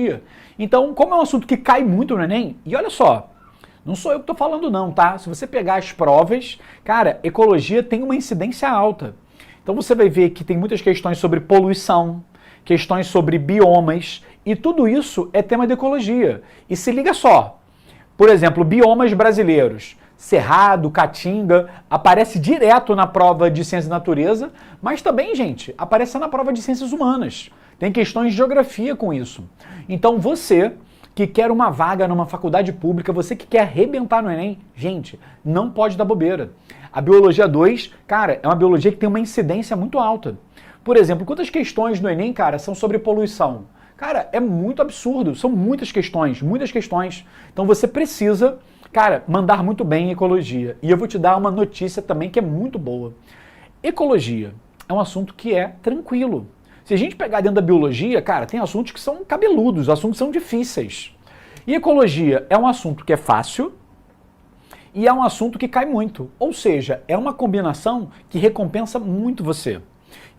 ecologia. Então, como é um assunto que cai muito no Enem, e olha só, não sou eu que estou falando não, tá? Se você pegar as provas, cara, ecologia tem uma incidência alta. Então você vai ver que tem muitas questões sobre poluição, questões sobre biomas, e tudo isso é tema de ecologia. E se liga só, por exemplo, biomas brasileiros, Cerrado, Caatinga, aparece direto na prova de Ciência e Natureza, mas também, gente, aparece na prova de Ciências Humanas. Tem questões de geografia com isso. Então você que quer uma vaga numa faculdade pública, você que quer arrebentar no Enem, gente, não pode dar bobeira. A Biologia 2, cara, é uma biologia que tem uma incidência muito alta. Por exemplo, quantas questões no Enem, cara, são sobre poluição? Cara, é muito absurdo, são muitas questões, muitas questões. Então você precisa, cara, mandar muito bem em ecologia. E eu vou te dar uma notícia também que é muito boa. Ecologia é um assunto que é tranquilo. Se a gente pegar dentro da biologia, cara, tem assuntos que são cabeludos, assuntos que são difíceis. E ecologia é um assunto que é fácil e é um assunto que cai muito. Ou seja, é uma combinação que recompensa muito você.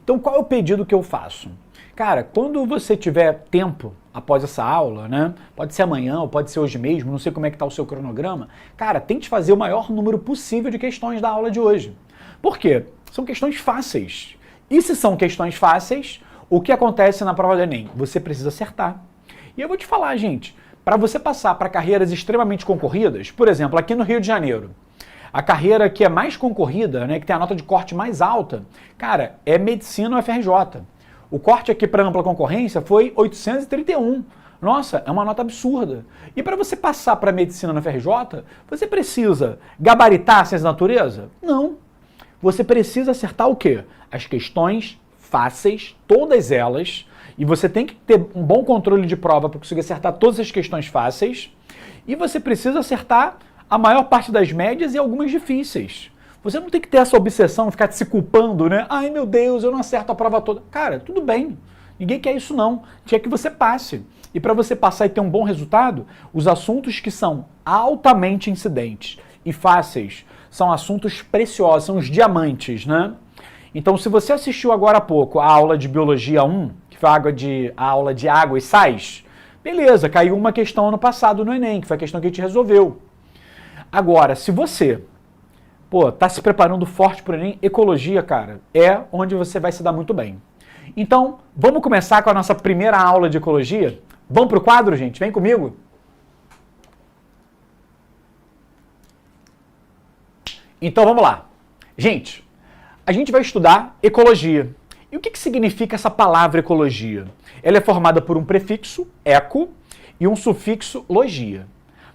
Então qual é o pedido que eu faço? Cara, quando você tiver tempo após essa aula, né? Pode ser amanhã ou pode ser hoje mesmo, não sei como é que está o seu cronograma. Cara, tente fazer o maior número possível de questões da aula de hoje. Por quê? São questões fáceis. E se são questões fáceis, o que acontece na prova do Enem? Você precisa acertar. E eu vou te falar, gente, para você passar para carreiras extremamente concorridas, por exemplo, aqui no Rio de Janeiro, a carreira que é mais concorrida, né, que tem a nota de corte mais alta, cara, é Medicina UFRJ. O corte aqui para ampla concorrência foi 831. Nossa, é uma nota absurda. E para você passar para Medicina na UFRJ, você precisa gabaritar a ciência da natureza? Não. Você precisa acertar o quê? As questões fáceis, todas elas, e você tem que ter um bom controle de prova para conseguir acertar todas as questões fáceis, e você precisa acertar a maior parte das médias e algumas difíceis. Você não tem que ter essa obsessão, ficar se culpando, né? Ai meu Deus, eu não acerto a prova toda. Cara, tudo bem, ninguém quer isso não, quer que você passe. E para você passar e ter um bom resultado, os assuntos que são altamente incidentes e fáceis são assuntos preciosos, são os diamantes, né? Então, se você assistiu agora há pouco a aula de Biologia 1, que foi a aula de água e sais, beleza, caiu uma questão ano passado no Enem, que foi a questão que a gente resolveu. Agora, se você, tá se preparando forte para o Enem, ecologia, cara, é onde você vai se dar muito bem. Então, vamos começar com a nossa primeira aula de ecologia? Vamos para o quadro, gente? Vem comigo. Então, vamos lá. Gente, a gente vai estudar ecologia. E o que significa essa palavra ecologia? Ela é formada por um prefixo, eco, e um sufixo, logia.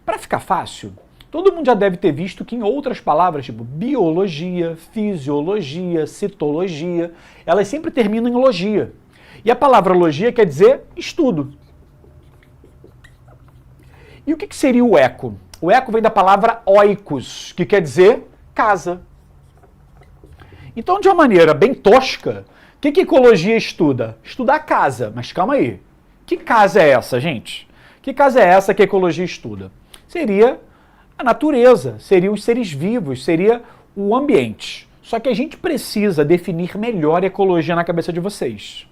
Para ficar fácil, todo mundo já deve ter visto que em outras palavras, tipo biologia, fisiologia, citologia, elas sempre terminam em logia. E a palavra logia quer dizer estudo. E o que seria o eco? O eco vem da palavra oikos, que quer dizer casa. Então, de uma maneira bem tosca, o que ecologia estuda? Estuda a casa. Mas calma aí. Que casa é essa, gente? Que casa é essa que a ecologia estuda? Seria a natureza, seriam os seres vivos, seria o ambiente. Só que a gente precisa definir melhor a ecologia na cabeça de vocês.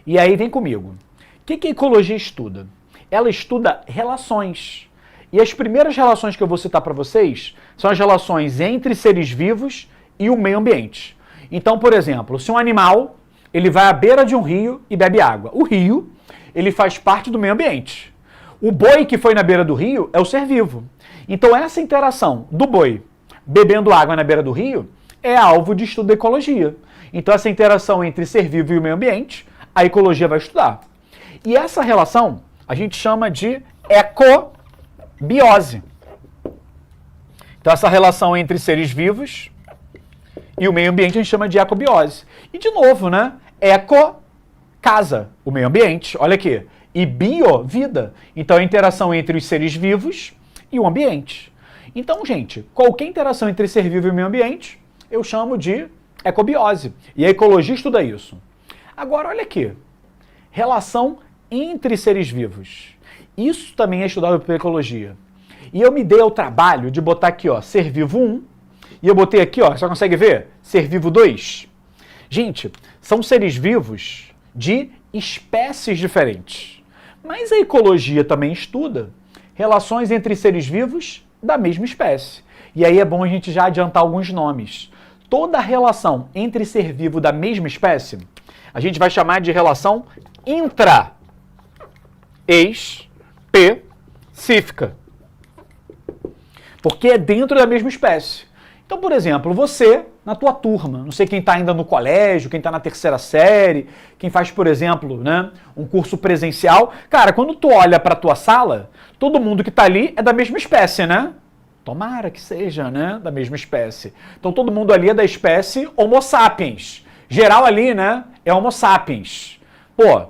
E aí vem comigo. O que a ecologia estuda? Ela estuda relações. E as primeiras relações que eu vou citar para vocês são as relações entre seres vivos e o meio ambiente. Então, por exemplo, se um animal ele vai à beira de um rio e bebe água, o rio ele faz parte do meio ambiente. O boi que foi na beira do rio é o ser vivo. Então essa interação do boi bebendo água na beira do rio é alvo de estudo da ecologia. Então essa interação entre ser vivo e o meio ambiente, a ecologia vai estudar. E essa relação a gente chama de ecobiose. Então essa relação entre seres vivos e o meio ambiente a gente chama de ecobiose. E de novo, né? Eco, casa, o meio ambiente, olha aqui. E bio, vida. Então a interação entre os seres vivos e o ambiente. Então, gente, qualquer interação entre ser vivo e o meio ambiente, eu chamo de ecobiose. E a ecologia estuda isso. Agora, olha aqui. Relação entre seres vivos. Isso também é estudado pela ecologia. E eu me dei ao trabalho de botar aqui, ó, ser vivo 1, e eu botei aqui, ó, você consegue ver? Ser vivo 2. Gente, são seres vivos de espécies diferentes. Mas a ecologia também estuda relações entre seres vivos da mesma espécie. E aí é bom a gente já adiantar alguns nomes. Toda relação entre ser vivo da mesma espécie, a gente vai chamar de relação intraespecífica. Porque é dentro da mesma espécie. Então, por exemplo, você, na tua turma, não sei quem está ainda no colégio, quem está na terceira série, quem faz, por exemplo, né, um curso presencial. Cara, quando tu olha para a tua sala, todo mundo que está ali é da mesma espécie, né? Tomara que seja, né, da mesma espécie. Então, todo mundo ali é da espécie Homo sapiens. Geral ali, né, é Homo sapiens. Pô,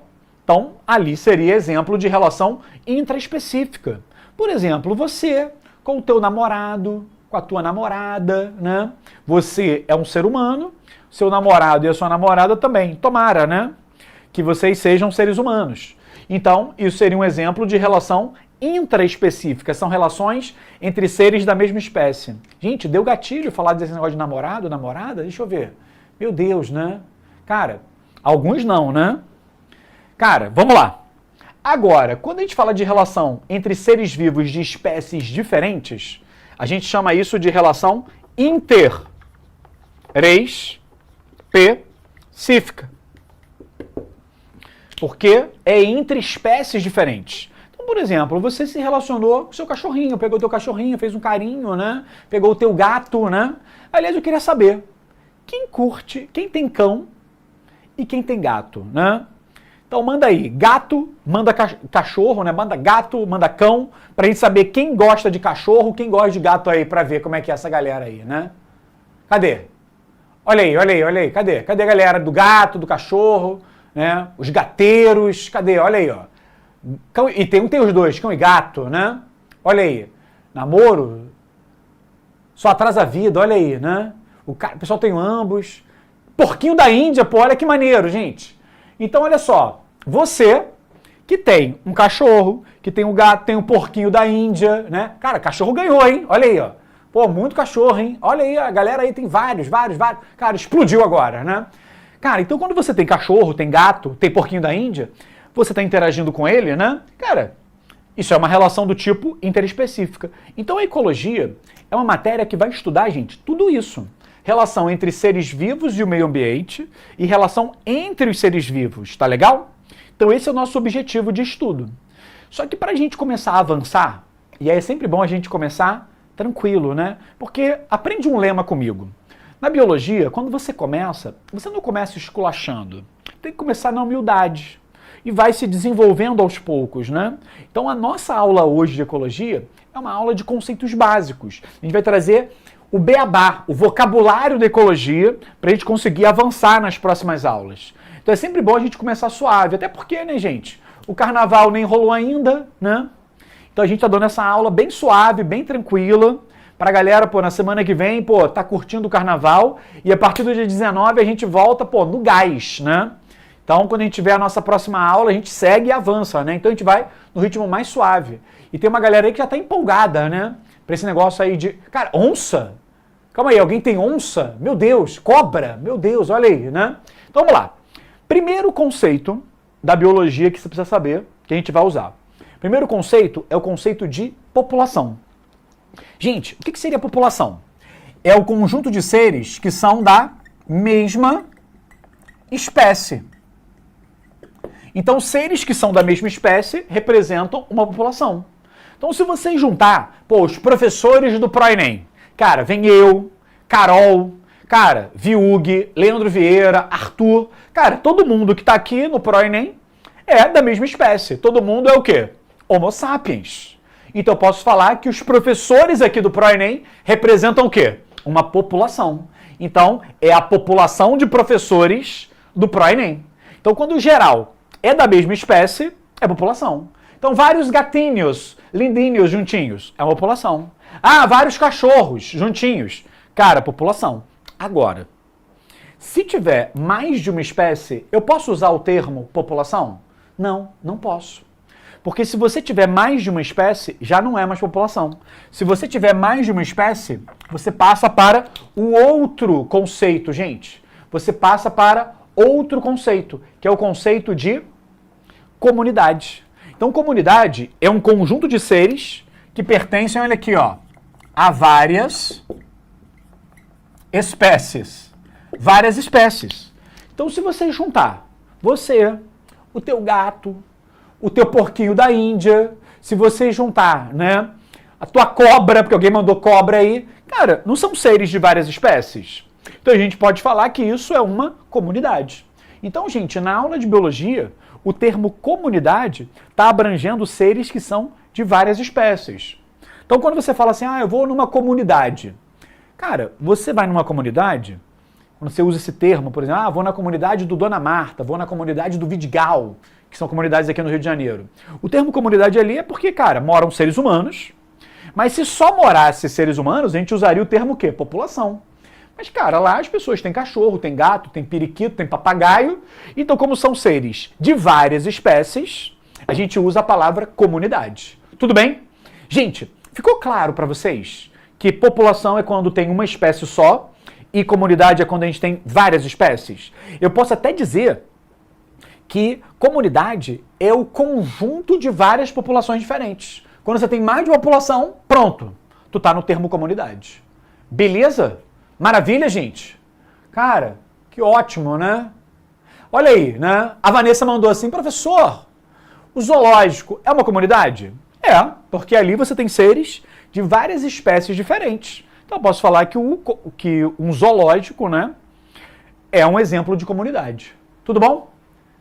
então ali seria exemplo de relação intraespecífica. Por exemplo, você com o teu namorado, com a tua namorada, né? Você é um ser humano, seu namorado e a sua namorada também. Tomara, né? Que vocês sejam seres humanos. Então, isso seria um exemplo de relação intraespecífica. São relações entre seres da mesma espécie. Gente, deu gatilho falar desse negócio de namorado, namorada? Deixa eu ver. Meu Deus, né? Cara, alguns não, né? Cara, vamos lá. Agora, quando a gente fala de relação entre seres vivos de espécies diferentes, a gente chama isso de relação interespecífica. Porque é entre espécies diferentes. Então, por exemplo, você se relacionou com o seu cachorrinho, pegou o teu cachorrinho, fez um carinho, né? Pegou o teu gato, né? Aliás, eu queria saber, quem curte, quem tem cão e quem tem gato, né? Então manda aí, gato, manda cachorro, né? Manda gato, manda cão, pra gente saber quem gosta de cachorro, quem gosta de gato aí, pra ver como é que é essa galera aí, né? Cadê? Olha aí, olha aí, olha aí, cadê? Cadê a galera do gato, do cachorro, né? Os gateiros, cadê? Olha aí, ó. Cão, e tem os dois, cão e gato, né? Olha aí, namoro, só atrasa a vida, olha aí, né? O pessoal tem ambos. Porquinho da Índia, pô, olha que maneiro, gente. Então, olha só. Você que tem um cachorro, que tem um gato, tem um porquinho da Índia, né? Cara, cachorro ganhou, hein? Olha aí, ó. Pô, muito cachorro, hein? Olha aí, a galera aí tem vários. Cara, explodiu agora, né? Cara, então quando você tem cachorro, tem gato, tem porquinho da Índia, você tá interagindo com ele, né? Cara, isso é uma relação do tipo interespecífica. Então a ecologia é uma matéria que vai estudar, gente, tudo isso. Relação entre seres vivos e o meio ambiente e relação entre os seres vivos, tá legal? Então esse é o nosso objetivo de estudo. Só que para a gente começar a avançar, e aí é sempre bom a gente começar tranquilo, né? Porque aprende um lema comigo. Na biologia, quando você começa, você não começa esculachando. Tem que começar na humildade. E vai se desenvolvendo aos poucos, né? Então a nossa aula hoje de ecologia é uma aula de conceitos básicos. A gente vai trazer o beabá, o vocabulário da ecologia, para a gente conseguir avançar nas próximas aulas. Então é sempre bom a gente começar suave, até porque, né, gente, o carnaval nem rolou ainda, né? Então a gente tá dando essa aula bem suave, bem tranquila, pra galera, pô, na semana que vem, pô, tá curtindo o carnaval, e a partir do dia 19 a gente volta, pô, no gás, né? Então, quando a gente tiver a nossa próxima aula, a gente segue e avança, né? Então a gente vai no ritmo mais suave. E tem uma galera aí que já tá empolgada, né? Pra esse negócio aí de... Cara, onça? Calma aí, alguém tem onça? Meu Deus, cobra? Meu Deus, olha aí, né? Então vamos lá. Primeiro conceito da biologia que você precisa saber, que a gente vai usar. Primeiro conceito é o conceito de população. Gente, o que seria população? É o conjunto de seres que são da mesma espécie. Então, seres que são da mesma espécie representam uma população. Então, se você juntar, pô, os professores do ProEnem, cara, vem eu, Carol, cara, Viug, Leandro Vieira, Arthur, cara, todo mundo que tá aqui no ProEnem é da mesma espécie. Todo mundo é o quê? Homo sapiens. Então eu posso falar que os professores aqui do ProEnem representam o quê? Uma população. Então é a população de professores do ProEnem. Então quando o geral é da mesma espécie, é população. Então vários gatinhos, lindinhos, juntinhos, é uma população. Ah, vários cachorros juntinhos. Cara, população. Agora, se tiver mais de uma espécie, eu posso usar o termo população? Não, não posso. Porque se você tiver mais de uma espécie, já não é mais população. Se você tiver mais de uma espécie, você passa para o outro conceito, gente. Você passa para outro conceito, que é o conceito de comunidade. Então, Então, comunidade é um conjunto de seres que pertencem, olha aqui, ó, a várias espécies. Várias espécies. Então, se você juntar você, o teu gato, o teu porquinho da Índia, se você juntar, né, a tua cobra, porque alguém mandou cobra aí, cara, não são seres de várias espécies? Então a gente pode falar que isso é uma comunidade. Então, gente, na aula de biologia, o termo comunidade está abrangendo seres que são de várias espécies. Então, quando você fala assim, eu vou numa comunidade. Cara, você vai numa comunidade, quando você usa esse termo, por exemplo, vou na comunidade do Dona Marta, vou na comunidade do Vidigal, que são comunidades aqui no Rio de Janeiro. O termo comunidade ali é porque, cara, moram seres humanos, mas se só morasse seres humanos, a gente usaria o termo o quê? População. Mas, cara, lá as pessoas têm cachorro, tem gato, tem periquito, tem papagaio. Então, como são seres de várias espécies, a gente usa a palavra comunidade. Tudo bem? Gente, ficou claro para vocês que população é quando tem uma espécie só e comunidade é quando a gente tem várias espécies? Eu posso até dizer que comunidade é o conjunto de várias populações diferentes. Quando você tem mais de uma população, pronto, tu tá no termo comunidade. Beleza? Maravilha, gente? Cara, que ótimo, né? Olha aí, né? A Vanessa mandou assim, professor, o zoológico é uma comunidade? É, porque ali você tem seres de várias espécies diferentes. Então eu posso falar que um zoológico, né, é um exemplo de comunidade. Tudo bom?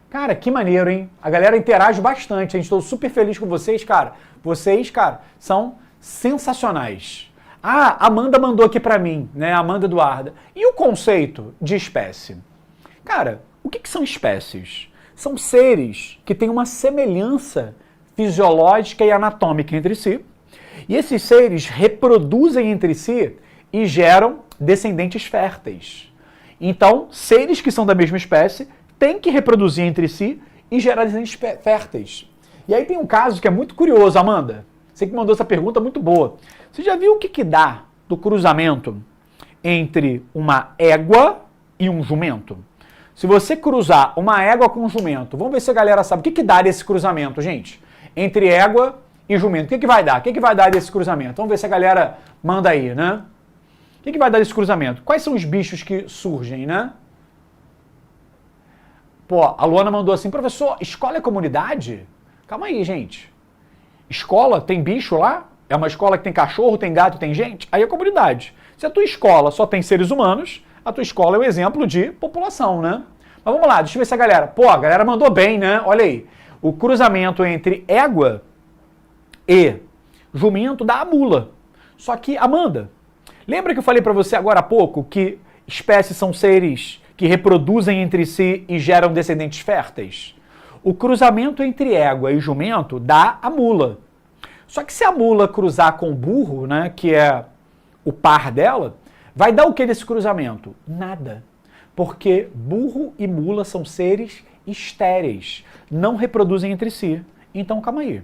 Cara, que maneiro, hein? A galera interage bastante, estou super feliz com vocês, cara. Vocês, cara, são sensacionais. A Amanda mandou aqui pra mim, né? Amanda Eduarda. E o conceito de espécie? Cara, o que são espécies? São seres que têm uma semelhança fisiológica e anatômica entre si. E esses seres reproduzem entre si e geram descendentes férteis. Então, seres que são da mesma espécie têm que reproduzir entre si e gerar descendentes férteis. E aí tem um caso que é muito curioso, Amanda. Você que mandou essa pergunta muito boa. Você já viu o que dá do cruzamento entre uma égua e um jumento? Se você cruzar uma égua com um jumento, vamos ver se a galera sabe o que dá desse cruzamento, gente. Entre égua e jumento. O que vai dar? O que vai dar desse cruzamento? Vamos ver se a galera manda aí, né? O que vai dar desse cruzamento? Quais são os bichos que surgem, né? Pô, a Luana mandou assim, professor, escola é comunidade? Calma aí, gente. Escola, tem bicho lá? É uma escola que tem cachorro, tem gato, tem gente? Aí é comunidade. Se a tua escola só tem seres humanos, a tua escola é um exemplo de população, né? Mas vamos lá, deixa eu ver se a galera... Pô, a galera mandou bem, né? Olha aí. O cruzamento entre égua e jumento dá a mula. Só que, Amanda, lembra que eu falei pra você agora há pouco que espécies são seres que reproduzem entre si e geram descendentes férteis? O cruzamento entre égua e jumento dá a mula. Só que se a mula cruzar com o burro, né, que é o par dela, vai dar o que nesse cruzamento? Nada. Porque burro e mula são seres estéreis, não reproduzem entre si. Então, calma aí.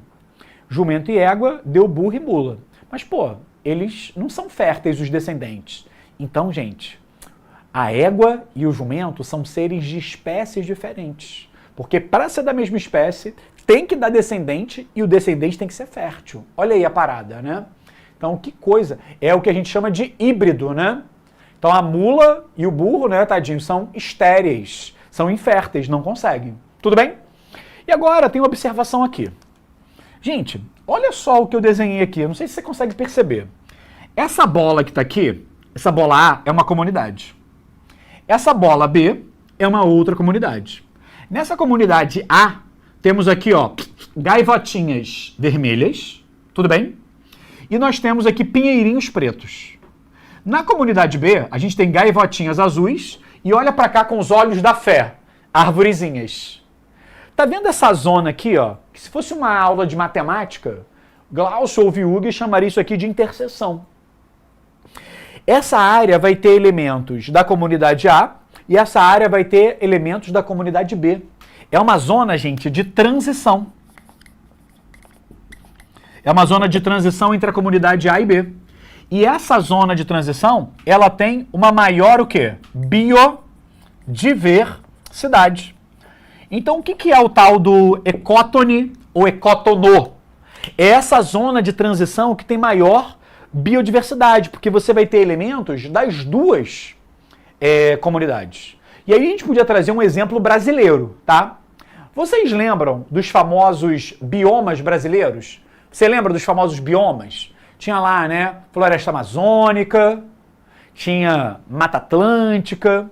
Jumento e égua deu burro e mula. Mas, pô, eles não são férteis, os descendentes. Então, gente, a égua e o jumento são seres de espécies diferentes. Porque para ser da mesma espécie, tem que dar descendente e o descendente tem que ser fértil. Olha aí a parada, né? Então, que coisa. É o que a gente chama de híbrido, né? Então, a mula e o burro, né, tadinho, são estéreis, são inférteis, não conseguem. Tudo bem? E agora, tem uma observação aqui. Gente, olha só o que eu desenhei aqui. Eu não sei se você consegue perceber. Essa bola que está aqui, essa bola A é uma comunidade. Essa bola B é uma outra comunidade. Nessa comunidade A, temos aqui, ó, gaivotinhas vermelhas, tudo bem? E nós temos aqui pinheirinhos pretos. Na comunidade B, a gente tem gaivotinhas azuis e olha pra cá com os olhos da fé, arvorezinhas. Tá vendo essa zona aqui, ó? Que se fosse uma aula de matemática, Glaucio ou Viug chamaria isso aqui de interseção. Essa área vai ter elementos da comunidade A e essa área vai ter elementos da comunidade B. É uma zona, gente, de transição. É uma zona de transição entre a comunidade A e B. E essa zona de transição, ela tem uma maior o quê? Biodiversidade. Então, o que é o tal do ecótone ou ecótono. É essa zona de transição que tem maior biodiversidade, porque você vai ter elementos das duas comunidades. E aí a gente podia trazer um exemplo brasileiro, tá? Vocês lembram dos famosos biomas brasileiros? Você lembra dos famosos biomas? Tinha lá, né, Floresta Amazônica, tinha Mata Atlântica.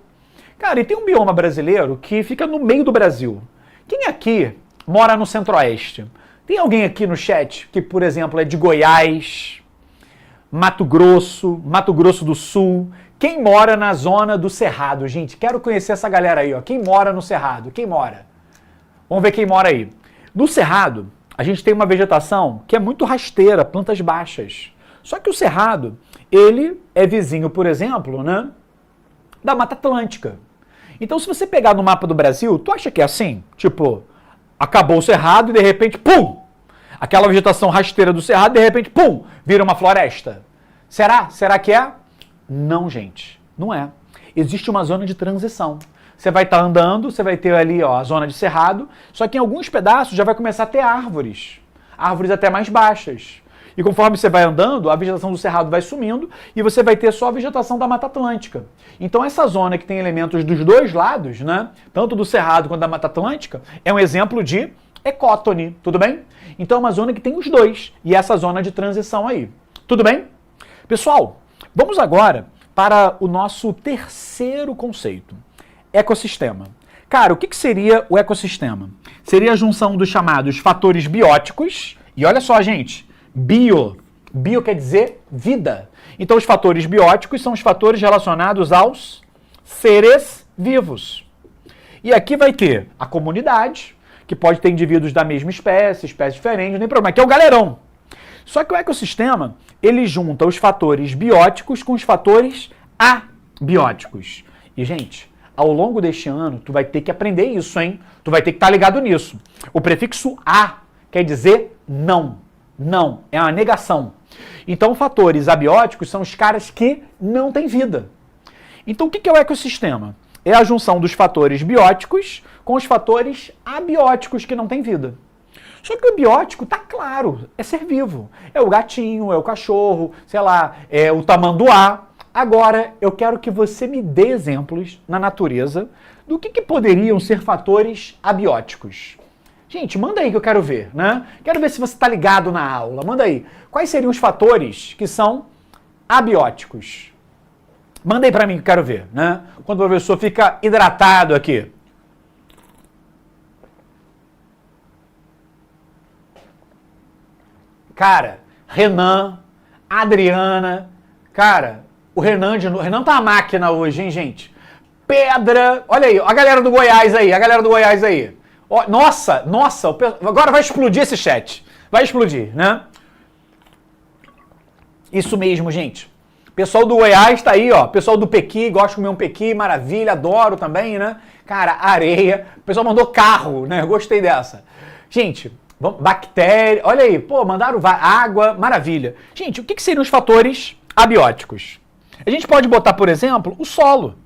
Cara, e tem um bioma brasileiro que fica no meio do Brasil. Quem aqui mora no Centro-Oeste? Tem alguém aqui no chat que, por exemplo, é de Goiás, Mato Grosso do Sul? Quem mora na zona do Cerrado? Gente, quero conhecer essa galera aí, ó. Quem mora no Cerrado? Quem mora? Vamos ver quem mora aí. No Cerrado, a gente tem uma vegetação que é muito rasteira, plantas baixas. Só que o Cerrado, ele é vizinho, por exemplo, né, da Mata Atlântica. Então, se você pegar no mapa do Brasil, tu acha que é assim? Tipo, acabou o Cerrado e de repente, pum! Aquela vegetação rasteira do Cerrado, de repente, pum! Vira uma floresta. Será? Será que é? Não, gente. Não é. Existe uma zona de transição. Você vai estar andando, você vai ter ali, ó, a zona de cerrado, só que em alguns pedaços já vai começar a ter árvores. Árvores até mais baixas. E conforme você vai andando, a vegetação do cerrado vai sumindo e você vai ter só a vegetação da Mata Atlântica. Então essa zona que tem elementos dos dois lados, né, tanto do cerrado quanto da Mata Atlântica, é um exemplo de ecótone, tudo bem? Então é uma zona que tem os dois e essa zona de transição aí. Tudo bem? Pessoal, vamos agora para o nosso terceiro conceito. Ecossistema. Cara, o que seria o ecossistema? Seria a junção dos chamados fatores bióticos, e olha só, gente, bio quer dizer vida. Então os fatores bióticos são os fatores relacionados aos seres vivos. E aqui vai ter a comunidade, que pode ter indivíduos da mesma espécie diferentes, não tem problema, aqui é o galerão. Só que o ecossistema, ele junta os fatores bióticos com os fatores abióticos. E, gente, ao longo deste ano, tu vai ter que aprender isso, hein? Tu vai ter que estar ligado nisso. O prefixo a quer dizer não. Não, é uma negação. Então, fatores abióticos são os caras que não têm vida. Então, o que é o ecossistema? É a junção dos fatores bióticos com os fatores abióticos que não têm vida. Só que o biótico tá claro, é ser vivo. É o gatinho, é o cachorro, sei lá, é o tamanduá. Agora, eu quero que você me dê exemplos na natureza do que poderiam ser fatores abióticos. Gente, manda aí que eu quero ver, né? Quero ver se você está ligado na aula. Manda aí. Quais seriam os fatores que são abióticos? Manda aí para mim que eu quero ver, né? Quando o professor fica hidratado aqui. Cara, Renan, Adriana, cara, o Renan tá uma máquina hoje, hein, gente? Pedra, olha aí, a galera do Goiás aí, Ó, nossa, agora vai explodir esse chat, vai explodir, né? Isso mesmo, gente. Pessoal do Goiás tá aí, ó, pessoal do Pequi, gosto de comer um Pequi, maravilha, adoro também, né? Cara, areia, o pessoal mandou carro, né? Gostei dessa. Gente, bactéria, olha aí, pô, mandaram água, maravilha. Gente, o que seriam os fatores abióticos? A gente pode botar, por exemplo, o solo.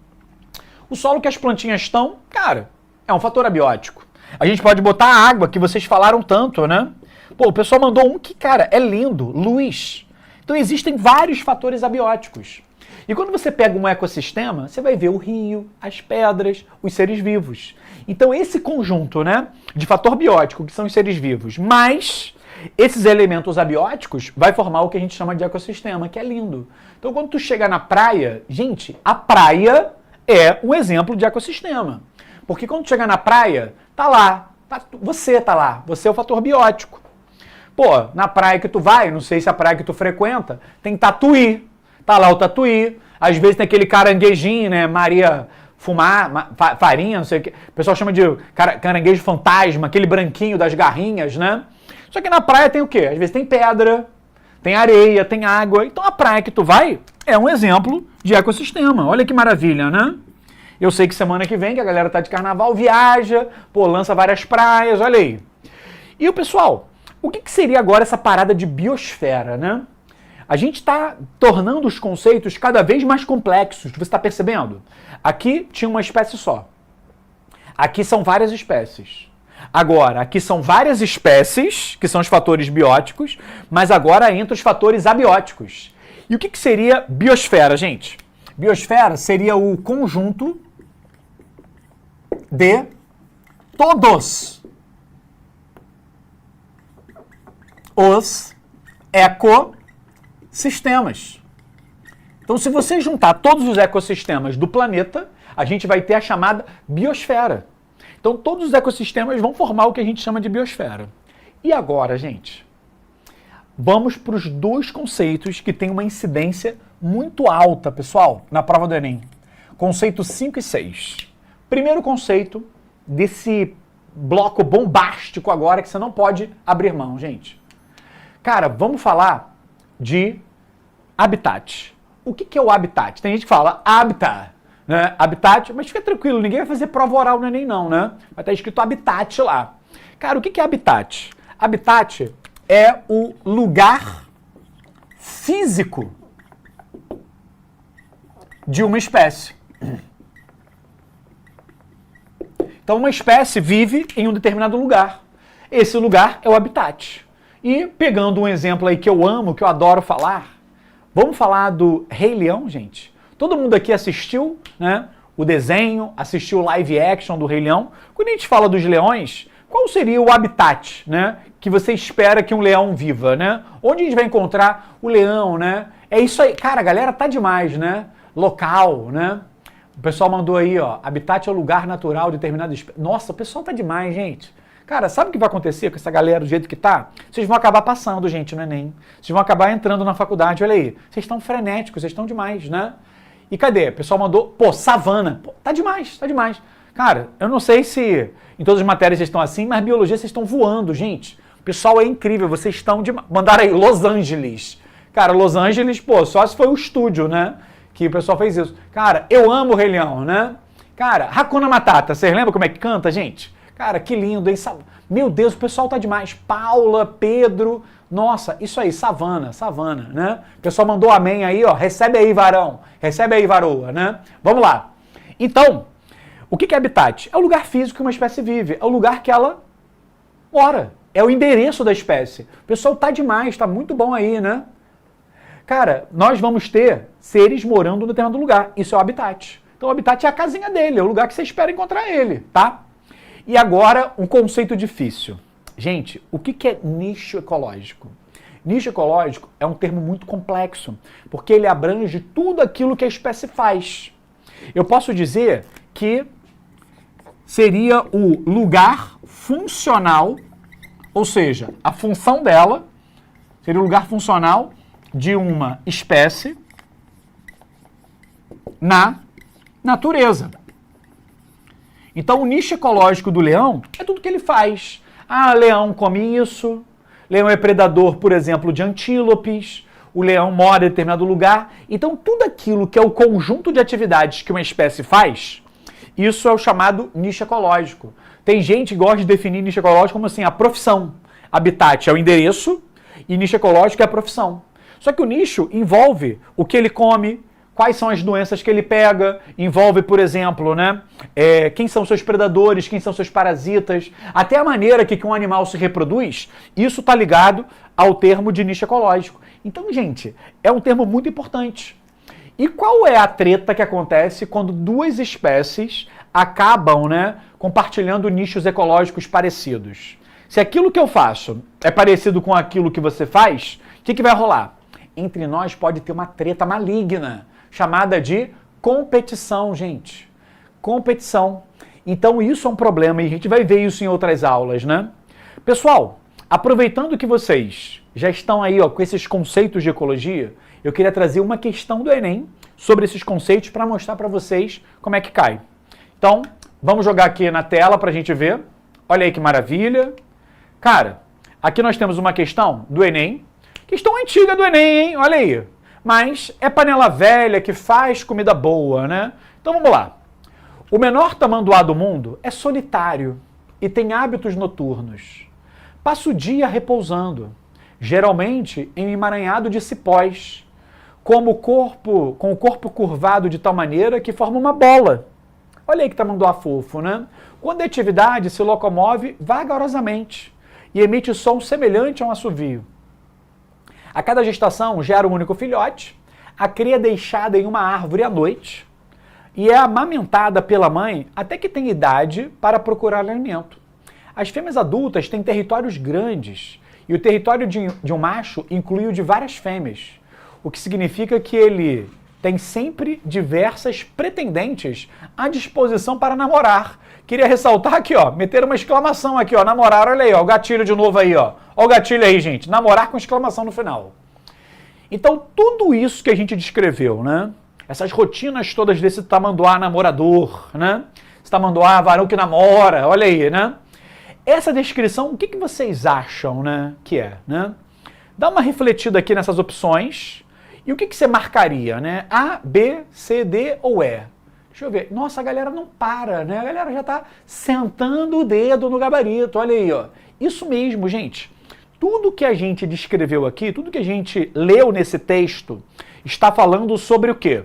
O solo que as plantinhas estão, cara, é um fator abiótico. A gente pode botar a água, que vocês falaram tanto, né? Pô, o pessoal mandou um que, cara, é lindo, luz. Então existem vários fatores abióticos. E quando você pega um ecossistema, você vai ver o rio, as pedras, os seres vivos. Então esse conjunto, né, de fator biótico, que são os seres vivos, mais esses elementos abióticos, vai formar o que a gente chama de ecossistema, que é lindo. Então quando tu chega na praia, gente, a praia é um exemplo de ecossistema. Porque quando tu chega na praia, tá lá, você tá lá, você é o fator biótico. Pô, na praia que tu vai, não sei se é a praia que tu frequenta, tem tatuí. Tá lá o tatuí. Às vezes tem aquele caranguejinho, né? Maria farinha, não sei o que. O pessoal chama de caranguejo fantasma, aquele branquinho das garrinhas, né? Só que na praia tem o quê? Às vezes tem pedra, tem areia, tem água. Então a praia que tu vai é um exemplo de ecossistema. Olha que maravilha, né? Eu sei que semana que vem, que a galera tá de carnaval, viaja, pô, lança várias praias, olha aí. E o pessoal, o que seria agora essa parada de biosfera, né? A gente está tornando os conceitos cada vez mais complexos, você está percebendo? Aqui tinha uma espécie só. Aqui são várias espécies. Agora, aqui são várias espécies, que são os fatores bióticos, mas agora entra os fatores abióticos. E o que seria biosfera, gente? Biosfera seria o conjunto de todos os ecossistemas. Então, se você juntar todos os ecossistemas do planeta, a gente vai ter a chamada biosfera. Então, todos os ecossistemas vão formar o que a gente chama de biosfera. E agora, gente, vamos para os dois conceitos que têm uma incidência muito alta, pessoal, na prova do Enem. Conceito 5 e 6. Primeiro conceito desse bloco bombástico agora que você não pode abrir mão, gente. Cara, vamos falar de habitat. O que é o habitat? Tem gente que fala habitat, né? Habitat, mas fica tranquilo, ninguém vai fazer prova oral no Enem não, né? Vai estar escrito habitat lá. Cara, o que é habitat? Habitat é o lugar físico de uma espécie. Então, uma espécie vive em um determinado lugar. Esse lugar é o habitat. E pegando um exemplo aí que eu amo, que eu adoro falar, vamos falar do Rei Leão, gente? Todo mundo aqui assistiu, né, o desenho, assistiu o live action do Rei Leão. Quando a gente fala dos leões, qual seria o habitat, né, que você espera que um leão viva, né? Onde a gente vai encontrar o leão, né? É isso aí. Cara, a galera tá demais, né? Local, né? O pessoal mandou aí, ó, habitat é o lugar natural de determinada espécie. Nossa, o pessoal tá demais, gente. Cara, sabe o que vai acontecer com essa galera do jeito que tá? Vocês vão acabar passando, gente, no Enem. Vocês vão acabar entrando na faculdade, olha aí. Vocês estão frenéticos, vocês estão demais, né? E cadê? O pessoal mandou, pô, savana. Pô, tá demais, tá demais. Cara, eu não sei se em todas as matérias vocês estão assim, mas biologia vocês estão voando, gente. O pessoal é incrível, vocês estão demais. Mandaram aí, Los Angeles. Cara, Los Angeles, pô, só se foi o estúdio, né? Que o pessoal fez isso. Cara, eu amo o Rei Leão, né? Cara, Hakuna Matata, vocês lembram como é que canta, gente? Cara, que lindo, hein? Meu Deus, o pessoal tá demais. Paula, Pedro, nossa, isso aí, savana, né? O pessoal mandou amém aí, ó, recebe aí, varão, recebe aí, varoa, né? Vamos lá. Então, o que é habitat? É o lugar físico que uma espécie vive, é o lugar que ela mora, é o endereço da espécie. O pessoal tá demais, tá muito bom aí, né? Cara, nós vamos ter seres morando em determinado lugar. Isso é o habitat. Então o habitat é a casinha dele, é o lugar que você espera encontrar ele, tá? E agora, um conceito difícil. Gente, o que é nicho ecológico? Nicho ecológico é um termo muito complexo, porque ele abrange tudo aquilo que a espécie faz. Eu posso dizer que seria o lugar funcional, ou seja, a função dela seria o lugar funcional de uma espécie na natureza. Então, o nicho ecológico do leão é tudo que ele faz. Ah, leão come isso, leão é predador, por exemplo, de antílopes, o leão mora em determinado lugar. Então, tudo aquilo que é o conjunto de atividades que uma espécie faz, isso é o chamado nicho ecológico. Tem gente que gosta de definir nicho ecológico como assim, a profissão. Habitat é o endereço e nicho ecológico é a profissão. Só que o nicho envolve o que ele come, quais são as doenças que ele pega, envolve, por exemplo, né, quem são seus predadores, quem são seus parasitas, até a maneira que um animal se reproduz, isso está ligado ao termo de nicho ecológico. Então, gente, é um termo muito importante. E qual é a treta que acontece quando duas espécies acabam, né, compartilhando nichos ecológicos parecidos? Se aquilo que eu faço é parecido com aquilo que você faz, o que vai rolar? Entre nós pode ter uma treta maligna, chamada de competição, gente. Competição. Então isso é um problema e a gente vai ver isso em outras aulas, né? Pessoal, aproveitando que vocês já estão aí, ó, com esses conceitos de ecologia, eu queria trazer uma questão do Enem sobre esses conceitos para mostrar para vocês como é que cai. Então, vamos jogar aqui na tela para a gente ver. Olha aí que maravilha. Cara, aqui nós temos uma questão do Enem. Questão antiga do Enem, hein? Olha aí. Mas é panela velha que faz comida boa, né? Então vamos lá. O menor tamanduá do mundo é solitário e tem hábitos noturnos. Passa o dia repousando, geralmente em um emaranhado de cipós, com o corpo curvado de tal maneira que forma uma bola. Olha aí que tamanduá fofo, né? Quando a atividade se locomove vagarosamente e emite som semelhante a um assovio. A cada gestação gera um único filhote, a cria é deixada em uma árvore à noite e é amamentada pela mãe até que tem idade para procurar alimento. As fêmeas adultas têm territórios grandes e o território de um macho inclui o de várias fêmeas, o que significa que ele tem sempre diversas pretendentes à disposição para namorar. Queria ressaltar aqui, ó, meter uma exclamação aqui, ó, namorar, olha aí, ó, o gatilho de novo aí, ó. Ó o gatilho aí, gente, namorar com exclamação no final. Então, tudo isso que a gente descreveu, né? Essas rotinas todas desse tamanduá namorador, né? Esse tamanduá varão que namora, olha aí, né? Essa descrição, o que vocês acham, né, que é, né? Dá uma refletida aqui nessas opções e o que você marcaria, né? A, B, C, D ou E? Deixa eu ver. Nossa, a galera não para, né? A galera já tá sentando o dedo no gabarito, olha aí, ó. Isso mesmo, gente. Tudo que a gente descreveu aqui, tudo que a gente leu nesse texto, está falando sobre o quê?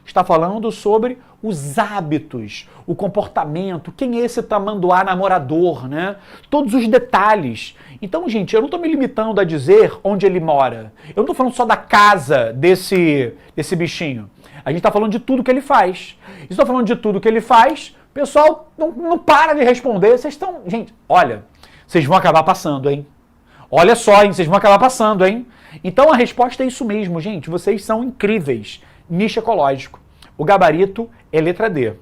Está falando sobre os hábitos, o comportamento, quem é esse tamanduá namorador, né? Todos os detalhes. Então, gente, eu não estou me limitando a dizer onde ele mora. Eu não estou falando só da casa desse bichinho. A gente está falando de tudo que ele faz. Estou falando de tudo que ele faz, o pessoal não para de responder. Vocês estão... Gente, olha, vocês vão acabar passando, hein? Olha só, hein? Vocês vão acabar passando, hein? Então a resposta é isso mesmo, gente. Vocês são incríveis. Nicho ecológico. O gabarito é letra D.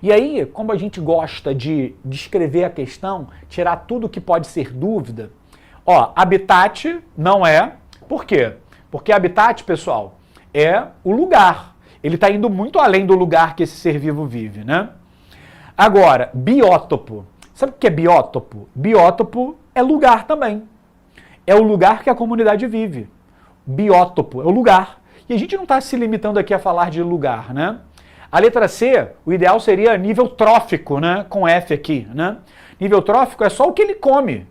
E aí, como a gente gosta de descrever a questão, tirar tudo que pode ser dúvida, ó, habitat não é. Por quê? Porque habitat, pessoal, é o lugar. Ele está indo muito além do lugar que esse ser vivo vive, né? Agora, biótopo. Sabe o que é biótopo? Biótopo é lugar também. É o lugar que a comunidade vive. Biótopo é o lugar. E a gente não está se limitando aqui a falar de lugar, né? A letra C, o ideal seria nível trófico, né? Com F aqui, né? Nível trófico é só o que ele come.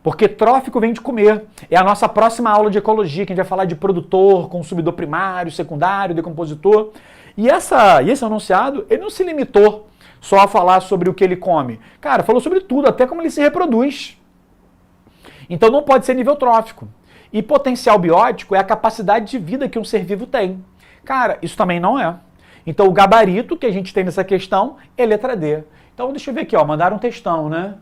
Porque trófico vem de comer. É a nossa próxima aula de ecologia, que a gente vai falar de produtor, consumidor primário, secundário, decompositor. E esse enunciado, ele não se limitou só a falar sobre o que ele come. Cara, falou sobre tudo, até como ele se reproduz. Então não pode ser nível trófico. E potencial biótico é a capacidade de vida que um ser vivo tem. Cara, isso também não é. Então o gabarito que a gente tem nessa questão é letra D. Então deixa eu ver aqui, ó, mandaram um textão, né?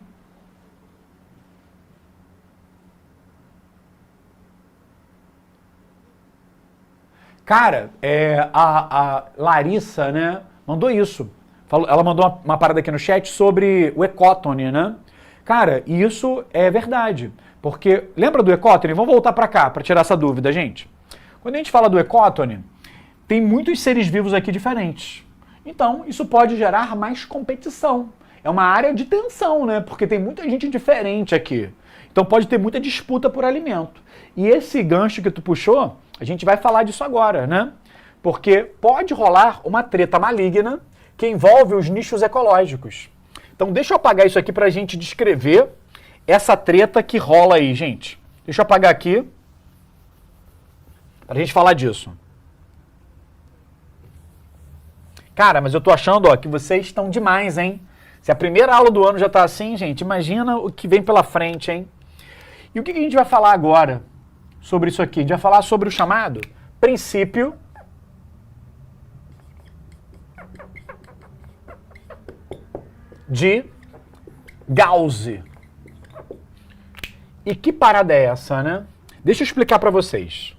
Cara, a Larissa, né, mandou isso. Ela mandou uma parada aqui no chat sobre o ecótone, né? Cara, isso é verdade. Porque, lembra do ecótone? Vamos voltar para cá, para tirar essa dúvida, gente. Quando a gente fala do ecótone, tem muitos seres vivos aqui diferentes. Então, isso pode gerar mais competição. É uma área de tensão, né? Porque tem muita gente diferente aqui. Então pode ter muita disputa por alimento. E esse gancho que tu puxou, a gente vai falar disso agora, né? Porque pode rolar uma treta maligna que envolve os nichos ecológicos. Então deixa eu apagar isso aqui para a gente descrever essa treta que rola aí, gente. Deixa eu apagar aqui para a gente falar disso. Cara, mas eu tô achando, ó, que vocês estão demais, hein? Se a primeira aula do ano já tá assim, gente, imagina o que vem pela frente, hein? E o que a gente vai falar agora sobre isso aqui? A gente vai falar sobre o chamado princípio de Gauss. E que parada é essa, né? Deixa eu explicar para vocês.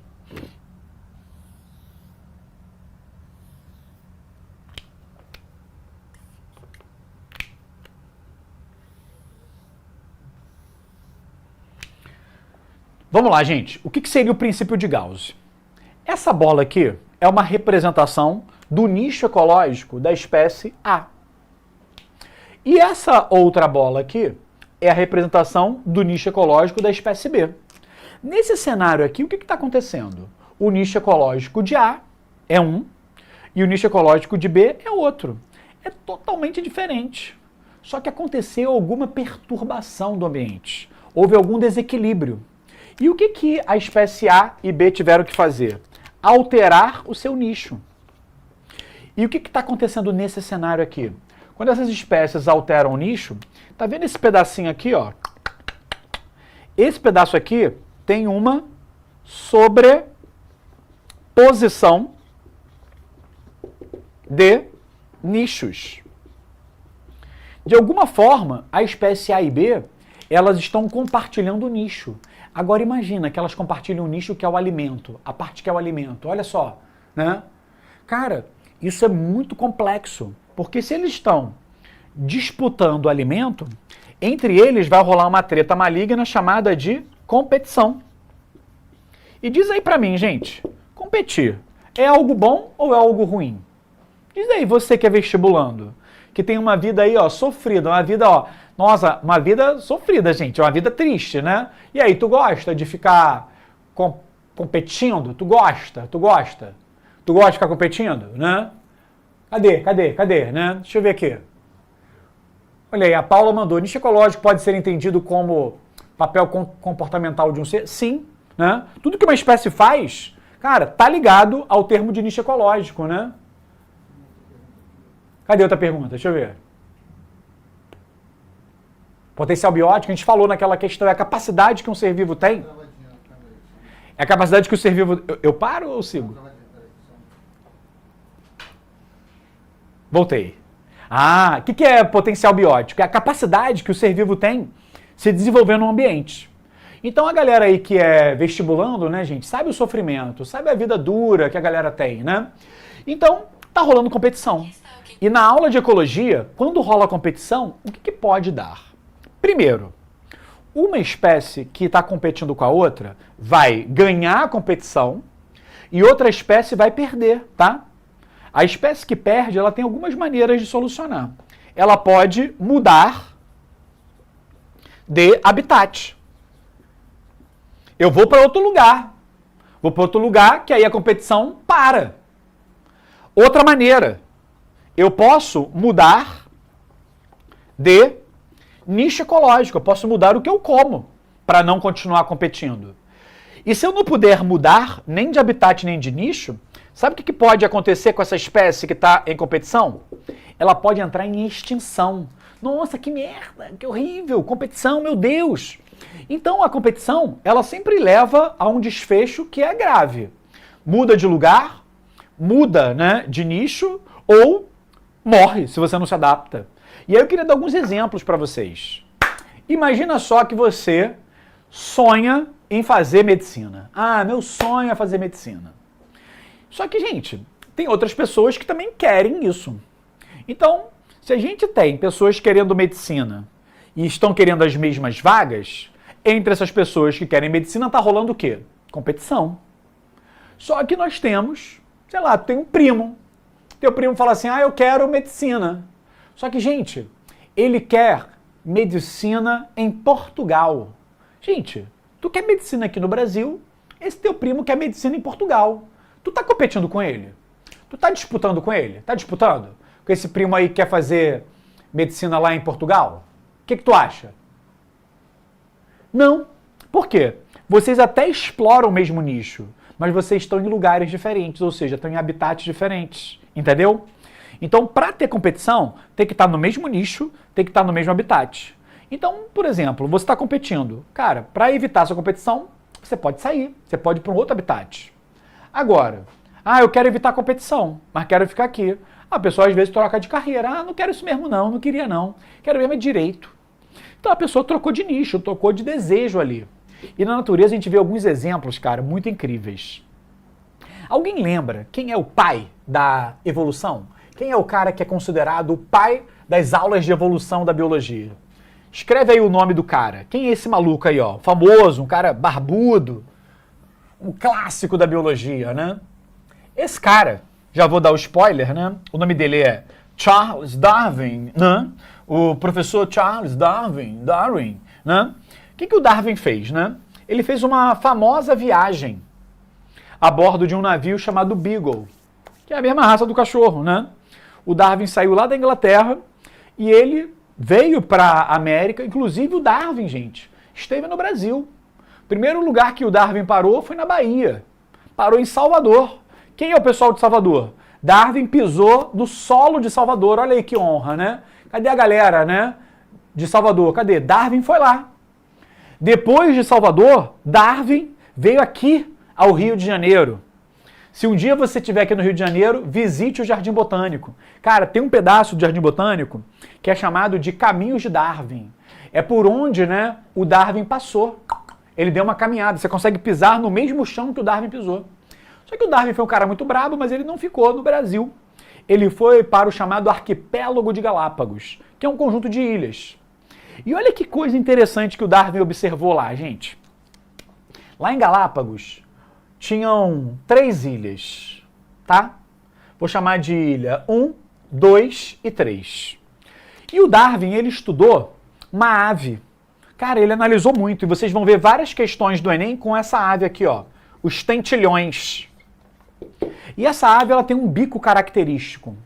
Vamos lá, gente. O que seria o princípio de Gauss? Essa bola aqui é uma representação do nicho ecológico da espécie A. E essa outra bola aqui é a representação do nicho ecológico da espécie B. Nesse cenário aqui, o que está acontecendo? O nicho ecológico de A é um e o nicho ecológico de B é outro. É totalmente diferente. Só que aconteceu alguma perturbação do ambiente. Houve algum desequilíbrio. E o que a espécie A e B tiveram que fazer? Alterar o seu nicho. E o que está acontecendo nesse cenário aqui? Quando essas espécies alteram o nicho, tá vendo esse pedacinho aqui, ó? Esse pedaço aqui tem uma sobreposição de nichos. De alguma forma, a espécie A e B, elas estão compartilhando o nicho. Agora imagina que elas compartilham o nicho que é o alimento, a parte que é o alimento. Olha só, né? Cara, isso é muito complexo, porque se eles estão disputando o alimento, entre eles vai rolar uma treta maligna chamada de competição. E diz aí pra mim, gente, competir é algo bom ou é algo ruim? Diz aí, você que é vestibulando, que tem uma vida aí, ó, sofrida, uma vida, ó, nossa, uma vida sofrida, gente, uma vida triste, né? E aí, tu gosta de ficar competindo? Tu gosta? Tu gosta de ficar competindo, né? Cadê, né? Deixa eu ver aqui. Olha aí, a Paula mandou, nicho ecológico pode ser entendido como papel comportamental de um ser? Sim, né? Tudo que uma espécie faz, cara, tá ligado ao termo de nicho ecológico, né? Cadê outra pergunta? Deixa eu ver. Potencial biótico, a gente falou naquela questão, é a capacidade que um ser vivo tem? É a capacidade que o ser vivo... Eu paro ou eu sigo? Voltei. Ah, o que é potencial biótico? É a capacidade que o ser vivo tem se desenvolver no ambiente. Então a galera aí que é vestibulando, né, gente, sabe o sofrimento, sabe a vida dura que a galera tem, né? Então, tá rolando competição. E na aula de ecologia, quando rola competição, o que pode dar? Primeiro, uma espécie que está competindo com a outra vai ganhar a competição e outra espécie vai perder, tá? A espécie que perde, ela tem algumas maneiras de solucionar. Ela pode mudar de habitat. Eu vou para outro lugar. Vou para outro lugar que aí a competição para. Outra maneira, eu posso mudar de nicho ecológico. Eu posso mudar o que eu como para não continuar competindo. E se eu não puder mudar nem de habitat nem de nicho, sabe o que pode acontecer com essa espécie que está em competição? Ela pode entrar em extinção. Nossa, que merda, que horrível, competição, meu Deus. Então a competição, ela sempre leva a um desfecho que é grave. Muda de lugar, muda, né, de nicho ou morre se você não se adapta. E aí eu queria dar alguns exemplos para vocês. Imagina só que você sonha em fazer medicina. Ah, meu sonho é fazer medicina. Só que, gente, tem outras pessoas que também querem isso. Então, se a gente tem pessoas querendo medicina e estão querendo as mesmas vagas, entre essas pessoas que querem medicina tá rolando o quê? Competição. Só que nós temos, sei lá, tem um primo. Teu primo fala assim, eu quero medicina. Só que, gente, ele quer medicina em Portugal. Gente, tu quer medicina aqui no Brasil, esse teu primo quer medicina em Portugal. Tu tá competindo com ele? Tu tá disputando com ele? Tá disputando? Com esse primo aí que quer fazer medicina lá em Portugal? O que tu acha? Não. Por quê? Vocês até exploram o mesmo nicho, mas vocês estão em lugares diferentes, ou seja, estão em habitats diferentes. Entendeu? Então, para ter competição, tem que estar no mesmo nicho, tem que estar no mesmo habitat. Então, por exemplo, você está competindo. Cara, para evitar essa competição, você pode sair, você pode ir para um outro habitat. Agora, eu quero evitar a competição, mas quero ficar aqui. A pessoa às vezes troca de carreira. Não quero isso mesmo não queria não. Quero mesmo é direito. Então a pessoa trocou de nicho, trocou de desejo ali. E na natureza a gente vê alguns exemplos, cara, muito incríveis. Alguém lembra quem é o pai da evolução? Quem é o cara que é considerado o pai das aulas de evolução da biologia? Escreve aí o nome do cara. Quem é esse maluco aí, ó? Famoso, um cara barbudo, um clássico da biologia, né? Esse cara, já vou dar o spoiler, né? O nome dele é Charles Darwin, né? O professor Charles Darwin, né? O que o Darwin fez, né? Ele fez uma famosa viagem a bordo de um navio chamado Beagle, que é a mesma raça do cachorro, né? O Darwin saiu lá da Inglaterra e ele veio para a América, inclusive o Darwin, gente, esteve no Brasil. O primeiro lugar que o Darwin parou foi na Bahia. Parou em Salvador. Quem é o pessoal de Salvador? Darwin pisou no solo de Salvador. Olha aí que honra, né? Cadê a galera, né? De Salvador? Cadê? Darwin foi lá. Depois de Salvador, Darwin veio aqui ao Rio de Janeiro. Se um dia você estiver aqui no Rio de Janeiro, visite o Jardim Botânico. Cara, tem um pedaço do Jardim Botânico que é chamado de Caminhos de Darwin. É por onde, né, o Darwin passou. Ele deu uma caminhada. Você consegue pisar no mesmo chão que o Darwin pisou. Só que o Darwin foi um cara muito brabo, mas ele não ficou no Brasil. Ele foi para o chamado Arquipélago de Galápagos, que é um conjunto de ilhas. E olha que coisa interessante que o Darwin observou lá, gente. Lá em Galápagos, tinham 3 ilhas, tá? Vou chamar de ilha 1, 2 e 3. E o Darwin, ele estudou uma ave. Cara, ele analisou muito, e vocês vão ver várias questões do Enem com essa ave aqui, ó. Os tentilhões. E essa ave, ela tem um bico característico.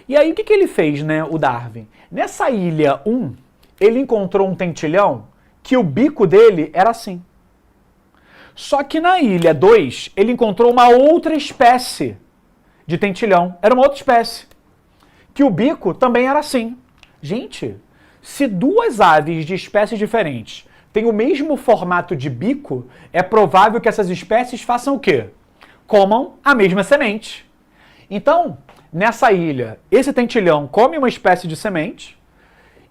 E aí, o que ele fez, né, o Darwin? Nessa ilha 1, ele encontrou um tentilhão que o bico dele era assim. Só que na ilha 2, ele encontrou uma outra espécie de tentilhão. Era uma outra espécie. Que o bico também era assim. Gente, se 2 aves de espécies diferentes têm o mesmo formato de bico, é provável que essas espécies façam o quê? Comam a mesma semente. Então, nessa ilha, esse tentilhão come uma espécie de semente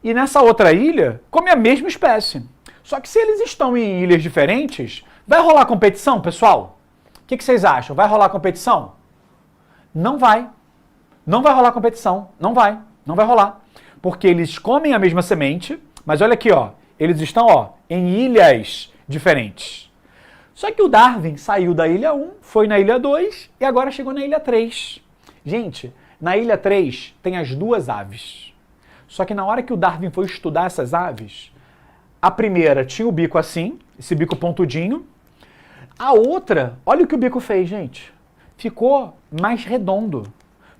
e nessa outra ilha come a mesma espécie. Só que se eles estão em ilhas diferentes, vai rolar competição, pessoal? O que vocês acham? Vai rolar competição? Não vai. Não vai rolar competição. Não vai. Não vai rolar. Porque eles comem a mesma semente, mas olha aqui, ó. Eles estão, ó, em ilhas diferentes. Só que o Darwin saiu da ilha 1, foi na ilha 2 e agora chegou na ilha 3. Gente, na ilha 3 tem as 2 aves. Só que na hora que o Darwin foi estudar essas aves, a primeira tinha o bico assim, esse bico pontudinho. A outra, olha o que o bico fez, gente. Ficou mais redondo.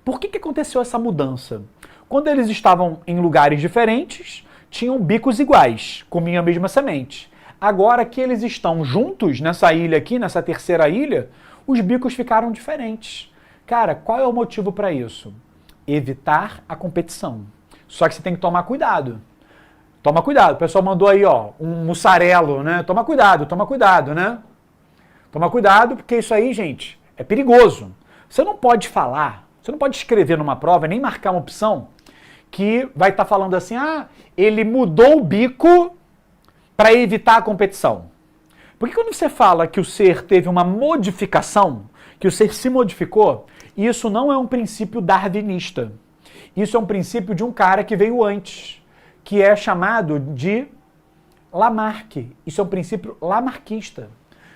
Por que aconteceu essa mudança? Quando eles estavam em lugares diferentes, tinham bicos iguais, comiam a mesma semente. Agora que eles estão juntos nessa ilha aqui, nessa terceira ilha, os bicos ficaram diferentes. Cara, qual é o motivo para isso? Evitar a competição. Só que você tem que tomar cuidado. Toma cuidado. O pessoal mandou aí, ó, um mussarelo, né? Toma cuidado, né? Toma cuidado, porque isso aí, gente, é perigoso. Você não pode falar, você não pode escrever numa prova, nem marcar uma opção que vai estar falando assim, ah, ele mudou o bico para evitar a competição. Porque quando você fala que o ser teve uma modificação, que o ser se modificou, isso não é um princípio darwinista. Isso é um princípio de um cara que veio antes, que é chamado de Lamarck. Isso é um princípio lamarquista.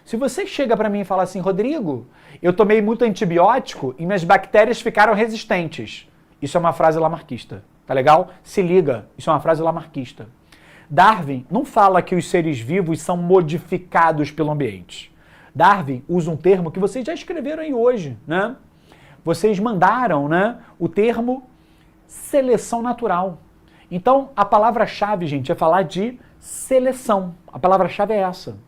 Se você chega para mim e fala assim, Rodrigo, eu tomei muito antibiótico e minhas bactérias ficaram resistentes. Isso é uma frase lamarquista, tá legal? Se liga, isso é uma frase lamarquista. Darwin não fala que os seres vivos são modificados pelo ambiente. Darwin usa um termo que vocês já escreveram aí hoje, né? Vocês mandaram, né, o termo seleção natural. Então, a palavra-chave, gente, é falar de seleção. A palavra-chave é essa.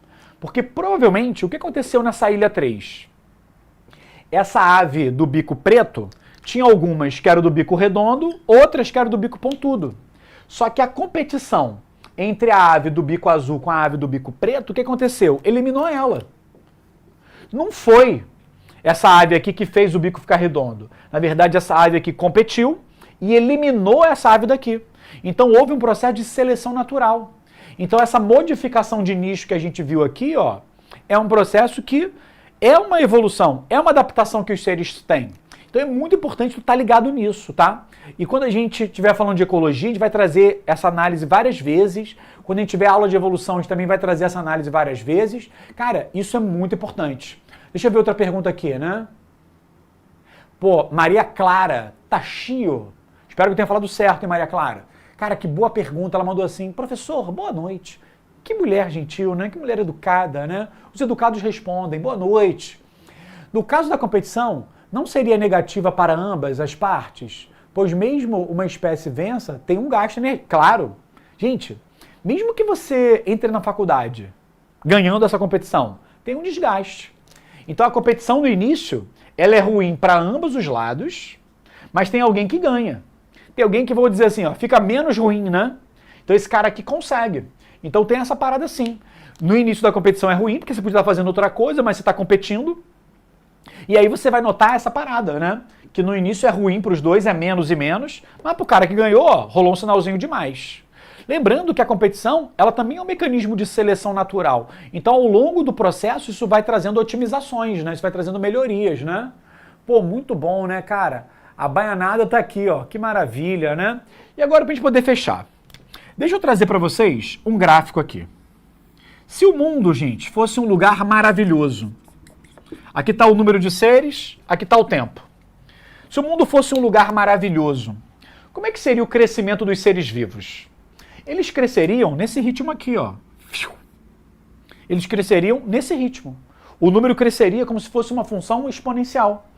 Porque provavelmente, o que aconteceu nessa ilha 3? Essa ave do bico preto, tinha algumas que eram do bico redondo, outras que eram do bico pontudo. Só que a competição entre a ave do bico azul com a ave do bico preto, o que aconteceu? Eliminou ela. Não foi essa ave aqui que fez o bico ficar redondo. Na verdade, essa ave aqui competiu e eliminou essa ave daqui. Então, houve um processo de seleção natural. Então, essa modificação de nicho que a gente viu aqui, ó, é um processo que é uma evolução, é uma adaptação que os seres têm. Então, é muito importante tu estar ligado nisso, tá? E quando a gente estiver falando de ecologia, a gente vai trazer essa análise várias vezes. Quando a gente tiver aula de evolução, a gente também vai trazer essa análise várias vezes. Cara, isso é muito importante. Deixa eu ver outra pergunta aqui, né? Pô, Maria Clara Tachio. Espero que eu tenha falado certo, hein, Maria Clara? Cara, que boa pergunta. Ela mandou assim, professor, boa noite. Que mulher gentil, né? Que mulher educada, né? Os educados respondem, boa noite. No caso da competição, não seria negativa para ambas as partes? Pois mesmo uma espécie vença, tem um gasto, né? Claro. Gente, mesmo que você entre na faculdade ganhando essa competição, tem um desgaste. Então a competição no início, ela é ruim para ambos os lados, mas tem alguém que ganha. Tem alguém que, vou dizer assim, ó, fica menos ruim, né? Então esse cara aqui consegue. Então tem essa parada sim. No início da competição é ruim, porque você podia estar fazendo outra coisa, mas você está competindo. E aí você vai notar essa parada, né? Que no início é ruim para os dois, é menos e menos, mas para o cara que ganhou, ó, rolou um sinalzinho de mais. Lembrando que a competição, ela também é um mecanismo de seleção natural. Então, ao longo do processo, isso vai trazendo otimizações, né? Isso vai trazendo melhorias, né? Pô, muito bom, né, cara? A baianada tá aqui, ó. Que maravilha, né? E agora, pra gente poder fechar. Deixa eu trazer para vocês um gráfico aqui. Se o mundo, gente, fosse um lugar maravilhoso, aqui está o número de seres, aqui está o tempo. Se o mundo fosse um lugar maravilhoso, como é que seria o crescimento dos seres vivos? Eles cresceriam nesse ritmo aqui, ó. Eles cresceriam nesse ritmo. O número cresceria como se fosse uma função exponencial.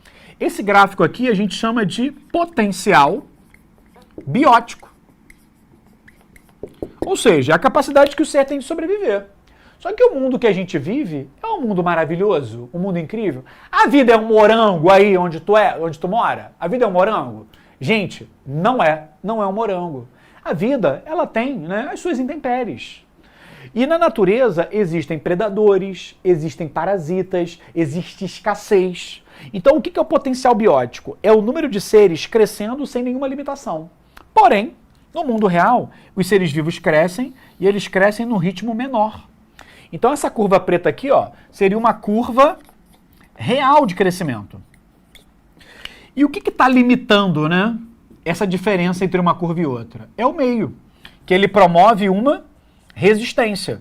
Esse gráfico aqui a gente chama de potencial biótico. Ou seja, a capacidade que o ser tem de sobreviver. Só que o mundo que a gente vive é um mundo maravilhoso, um mundo incrível. A vida é um morango aí onde tu mora? A vida é um morango? Gente, não é um morango. A vida, ela tem, né, as suas intempéries. E na natureza existem predadores, existem parasitas, existe escassez. Então o que é o potencial biótico? É o número de seres crescendo sem nenhuma limitação. Porém, no mundo real, os seres vivos crescem e eles crescem num ritmo menor. Então essa curva preta aqui, ó, seria uma curva real de crescimento. E o que está limitando, né, essa diferença entre uma curva e outra? É o meio, que ele promove uma resistência.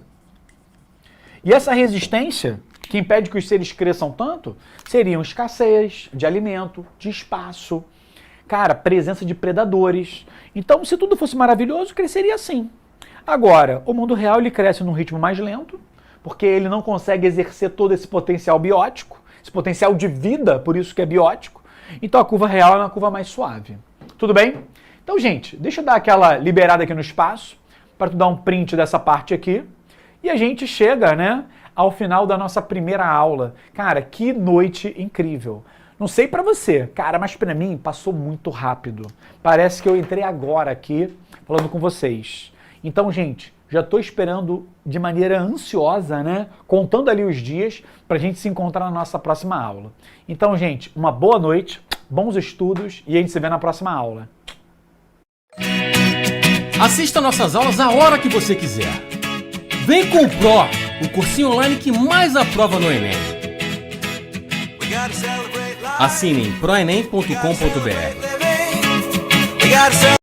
E essa resistência, que impede que os seres cresçam tanto, seriam escassez de alimento, de espaço, cara, presença de predadores. Então, se tudo fosse maravilhoso, cresceria assim. Agora, o mundo real ele cresce num ritmo mais lento, porque ele não consegue exercer todo esse potencial biótico, esse potencial de vida, por isso que é biótico. Então a curva real é uma curva mais suave. Tudo bem? Então, gente, deixa eu dar aquela liberada aqui no espaço, para tu dar um print dessa parte aqui, e a gente chega, né, ao final da nossa primeira aula. Cara, que noite incrível. Não sei pra você, cara, mas pra mim passou muito rápido. Parece que eu entrei agora aqui falando com vocês. Então, gente, já tô esperando de maneira ansiosa, né, contando ali os dias pra gente se encontrar na nossa próxima aula. Então, gente, uma boa noite, bons estudos e a gente se vê na próxima aula. Assista nossas aulas a hora que você quiser. Vem com o Pro, o cursinho online que mais aprova no Enem. Assine em proenem.com.br.